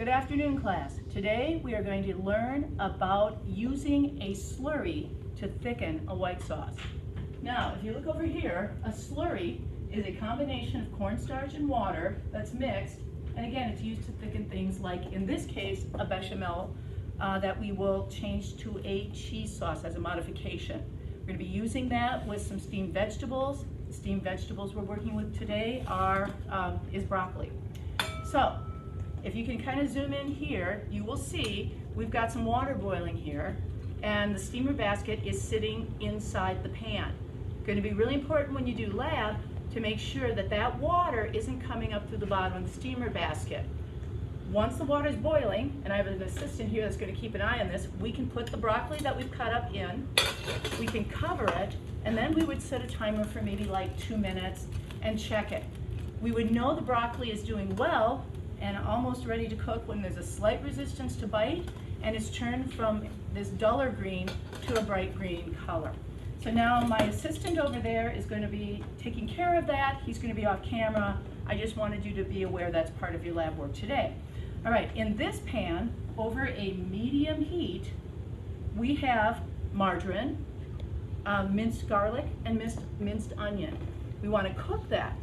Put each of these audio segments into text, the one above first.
Good afternoon, class. Today we are going to learn about using a slurry to thicken a white sauce. Now, if you look over here, a slurry is a combination of cornstarch and water that's mixed, and again, it's used to thicken things like, in this case, a bechamel that we will change to a cheese sauce as a modification. We're going to be using that with some steamed vegetables. The steamed vegetables we're working with today is broccoli. So, if you can kind of zoom in here, you will see we've got some water boiling here, and the steamer basket is sitting inside the pan. Going to be really important when you do lab to make sure that that water isn't coming up through the bottom of the steamer basket. Once the water is boiling, and I have an assistant here that's going to keep an eye on this, we can put the broccoli that we've cut up in, we can cover it, and then we would set a timer for maybe like 2 minutes and check it. We would know the broccoli is doing well and almost ready to cook when there's a slight resistance to bite and it's turned from this duller green to a bright green color. So now my assistant over there is going to be taking care of that. He's going to be off camera. I just wanted you to be aware that's part of your lab work today. All right, in this pan, over a medium heat, we have margarine, minced garlic, and minced onion. We want to cook that.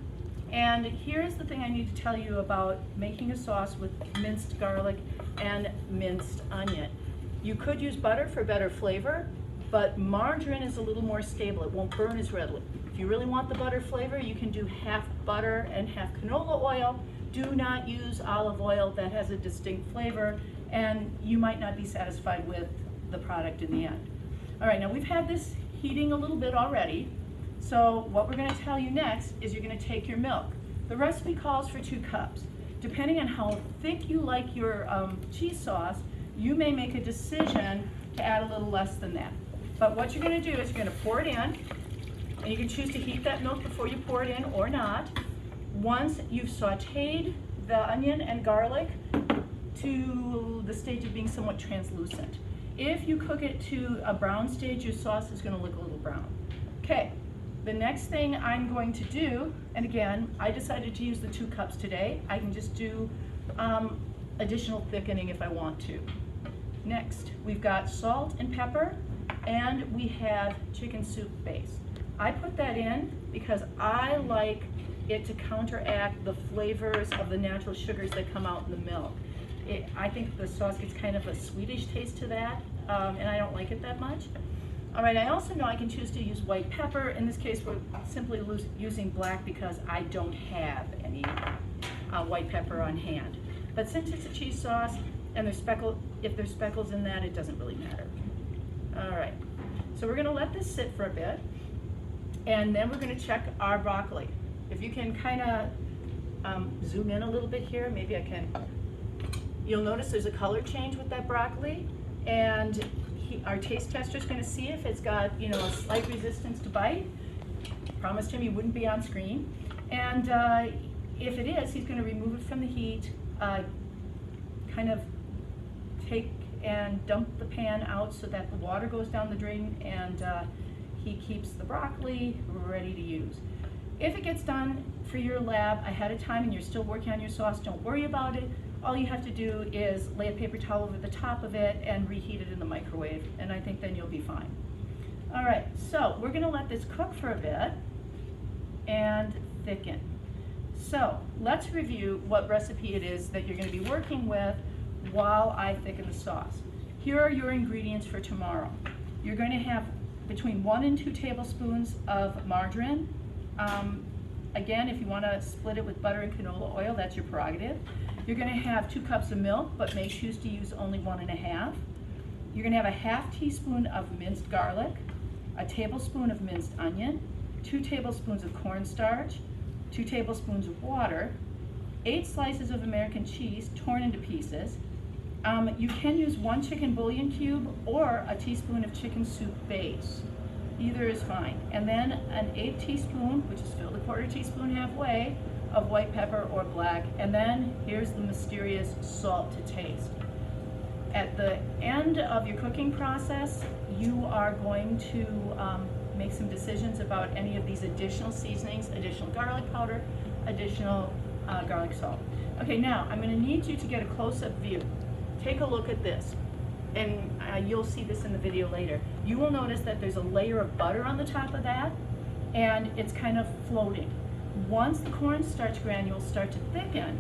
And here's the thing I need to tell you about making a sauce with minced garlic and minced onion. You could use butter for better flavor, but margarine is a little more stable. It won't burn as readily. If you really want the butter flavor, you can do half butter and half canola oil. Do not use olive oil. That has a distinct flavor, and you might not be satisfied with the product in the end. All right, now we've had this heating a little bit already. So what we're going to tell you next is you're going to take your milk. The recipe calls for 2 cups. Depending on how thick you like your cheese sauce, you may make a decision to add a little less than that. But what you're going to do is you're going to pour it in, and you can choose to heat that milk before you pour it in or not. Once you've sauteed the onion and garlic to the stage of being somewhat translucent. If you cook it to a brown stage, your sauce is going to look a little brown. Okay. The next thing I'm going to do, and again, I decided to use the 2 cups today. I can just do additional thickening if I want to. Next, we've got salt and pepper, and we have chicken soup base. I put that in because I like it to counteract the flavors of the natural sugars that come out in the milk. I think the sauce gets kind of a sweetish taste to that, and I don't like it that much. All right, I also know I can choose to use white pepper. In this case, we're simply using black because I don't have any white pepper on hand. But since it's a cheese sauce and if there's speckles in that, it doesn't really matter. All right, so we're gonna let this sit for a bit, and then we're gonna check our broccoli. If you can kind of zoom in a little bit here, maybe I can. You'll notice there's a color change with that broccoli, and our taste tester is going to see if it's got, a slight resistance to bite. Promised him he wouldn't be on screen. And if it is, he's going to remove it from the heat, kind of take and dump the pan out so that the water goes down the drain, and he keeps the broccoli ready to use. If it gets done for your lab ahead of time and you're still working on your sauce, don't worry about it. All you have to do is lay a paper towel over the top of it and reheat it in the microwave, and I think then you'll be fine. All right, so we're gonna let this cook for a bit and thicken. So let's review what recipe it is that you're gonna be working with while I thicken the sauce. Here are your ingredients for tomorrow. You're going to have between 1 and 2 tablespoons of margarine. Again, if you want to split it with butter and canola oil, that's your prerogative. You're going to have 2 cups of milk, but may choose to use only 1.5. You're going to have a half teaspoon of minced garlic, a tablespoon of minced onion, 2 tablespoons of cornstarch, 2 tablespoons of water, 8 slices of American cheese torn into pieces. You can use 1 chicken bouillon cube or a teaspoon of chicken soup base. Either is fine. And then an 1/8 teaspoon, which is filled a 1/4 teaspoon halfway, of white pepper or black. And then here's the mysterious salt to taste. At the end of your cooking process, you are going to make some decisions about any of these additional seasonings, additional garlic powder, additional garlic salt. Okay, now I'm going to need you to get a close-up view. Take a look at this, and you'll see this in the video later. You will notice that there's a layer of butter on the top of that, and it's kind of floating. Once the cornstarch granules start to thicken,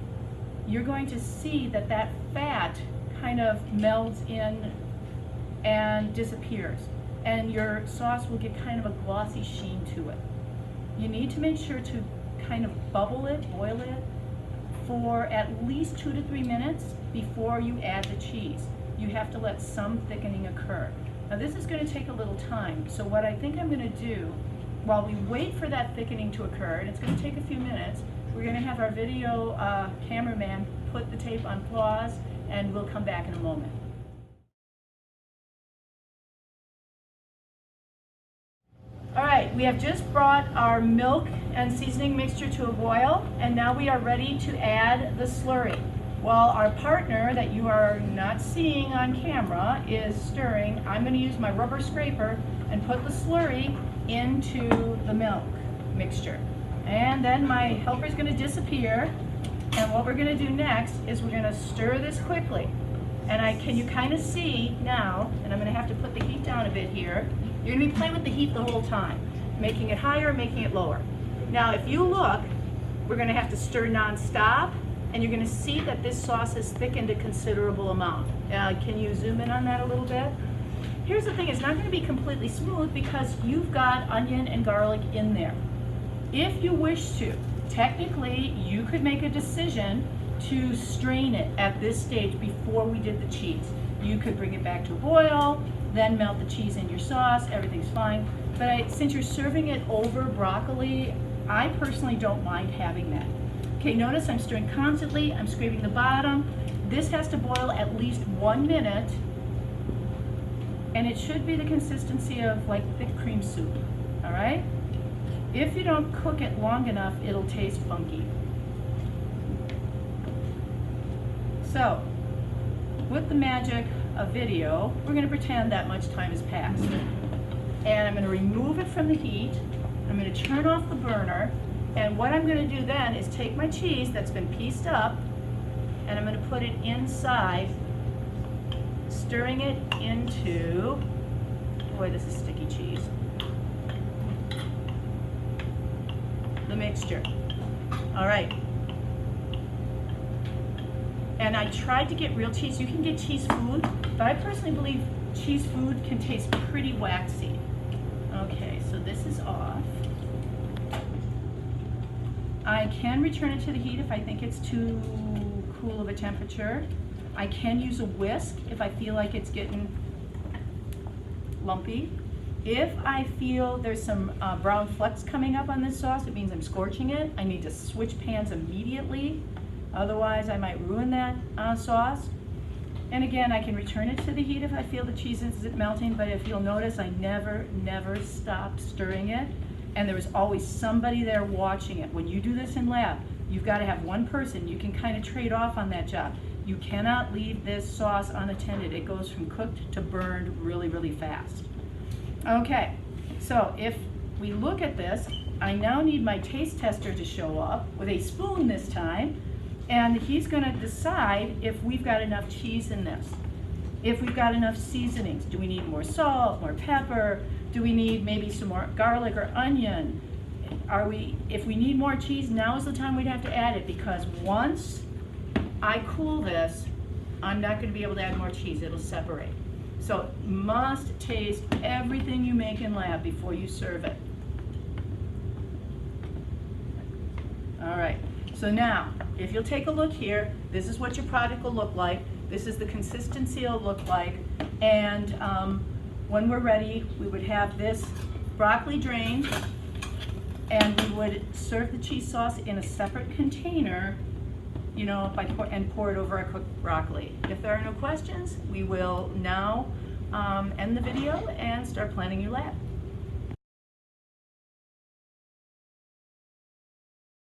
you're going to see that that fat kind of melds in and disappears, and your sauce will get kind of a glossy sheen to it. You need to make sure to kind of bubble it, boil it, for at least 2 to 3 minutes before you add the cheese. You have to let some thickening occur. Now this is going to take a little time, so what I think I'm going to do, while we wait for that thickening to occur, and it's going to take a few minutes, we're going to have our video cameraman put the tape on pause, and we'll come back in a moment. All right, we have just brought our milk and seasoning mixture to a boil, and now we are ready to add the slurry. While our partner that you are not seeing on camera is stirring, I'm going to use my rubber scraper and put the slurry into the milk mixture. And then my helper is going to disappear, and what we're going to do next is we're going to stir this quickly. And can you kind of see now, and I'm going to have to put the heat down a bit here, you're going to be playing with the heat the whole time, making it higher, making it lower. Now if you look, we're going to have to stir non-stop, and you're going to see that this sauce has thickened a considerable amount. Can you zoom in on that a little bit? Here's the thing, it's not going to be completely smooth because you've got onion and garlic in there. If you wish to, technically you could make a decision to strain it at this stage before we did the cheese. You could bring it back to a boil, then melt the cheese in your sauce, everything's fine. But since you're serving it over broccoli, I personally don't mind having that. Okay, notice I'm stirring constantly, I'm scraping the bottom. This has to boil at least 1 minute, and it should be the consistency of like thick cream soup, all right? If you don't cook it long enough, it'll taste funky. So, with the magic of video, we're going to pretend that much time has passed. And I'm going to remove it from the heat. I'm going to turn off the burner. And what I'm going to do then is take my cheese that's been pieced up, and I'm going to put it inside, stirring it into, boy, this is sticky cheese, the mixture. All right. And I tried to get real cheese. You can get cheese food, but I personally believe cheese food can taste pretty waxy. Okay, so this is off. I can return it to the heat if I think it's too cool of a temperature. I can use a whisk if I feel like it's getting lumpy. If I feel there's some brown flecks coming up on this sauce, it means I'm scorching it. I need to switch pans immediately. Otherwise, I might ruin that sauce. And again, I can return it to the heat if I feel the cheese isn't melting, but if you'll notice, I never stopped stirring it. And there was always somebody there watching it. When you do this in lab, you've got to have one person. You can kind of trade off on that job. You cannot leave this sauce unattended. It goes from cooked to burned really, really fast. Okay, so if we look at this, I now need my taste tester to show up with a spoon this time, and he's going to decide if we've got enough cheese in this, if we've got enough seasonings. Do we need more salt, more pepper? Do we need maybe some more garlic or onion? If we need more cheese, now is the time we'd have to add it, because once I cool this, I'm not going to be able to add more cheese. It'll separate. So must taste everything you make in lab before you serve it. All right. So now, if you'll take a look here, this is what your product will look like. This is the consistency it'll look like. And when we're ready, we would have this broccoli drained, and we would serve the cheese sauce in a separate container, you know, and pour it over our cooked broccoli. If there are no questions, we will now end the video and start planning your lab.